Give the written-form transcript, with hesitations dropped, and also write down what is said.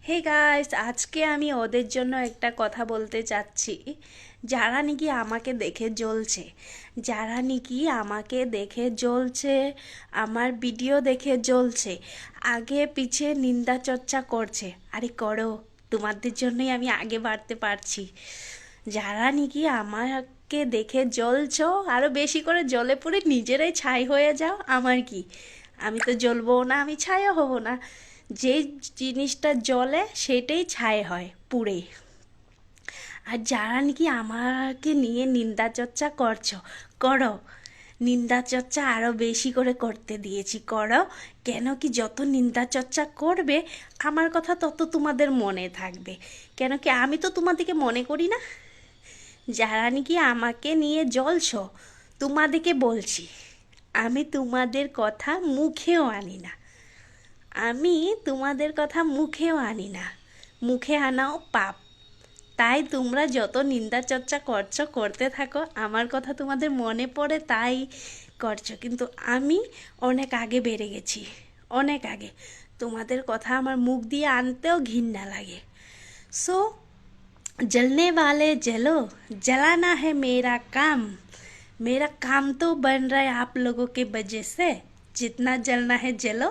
Hey guys, আজকে আমি ওদের জন্য একটা কথা বলতে চাচ্ছি। যারা নাকি আমাকে দেখে জ্বলছে, যারা নাকি আমাকে দেখে জ্বলছে, আমার ভিডিও দেখে জ্বলছে, আগে পিছে নিন্দা চর্চা করছে। আরে করো, তোমাদের জন্যই আমি আগে বাড়তে পারছি। যারা নাকি আমাকে দেখে জ্বলছো, আরো বেশি করে জ্বলে পুড়ে নিজেরাই ছাই হয়ে যাও, আমার কি? আমি তো জ্বলবো না, আমি ছাইও হব না। যে জিনিসটা জ্বলে সেটাই ছাই হয় পুড়ে। আর যারা নাকি আমাকে নিয়ে নিন্দা চর্চা করছো, করো। নিন্দা চর্চা আরো বেশি করে করতে দিয়েছি, করো। কেন কি যত নিন্দা চর্চা করবে আমার কথা তত তোমাদের মনে থাকবে। কেন কি আমি তো তোমাদেরকে মনে করি না। যারা নাকি আমাকে নিয়ে জ্বলছো, তোমাদেরকে বলছি, আমি তোমাদের কথা মুখেও আনি না। আমি তোমাদের কথা মুখেও আনি না। মুখে আনাও পাপ। তাই তোমরা যত নিন্দা চর্চা করছো, করতে থাকো। আমার কথা তোমাদের মনে পড়ে তাই করছো, কিন্তু আমি অনেক আগে বেড়ে গেছি, অনেক আগে। তোমাদের কথা আমার মুখ দিয়ে আনতেও ঘৃণা লাগে। सो जलने वाले जलो, जलाना है मेरा काम। मेरा काम तो बन रहा है आप लोगों के वजह से। जितना जलना है जलो।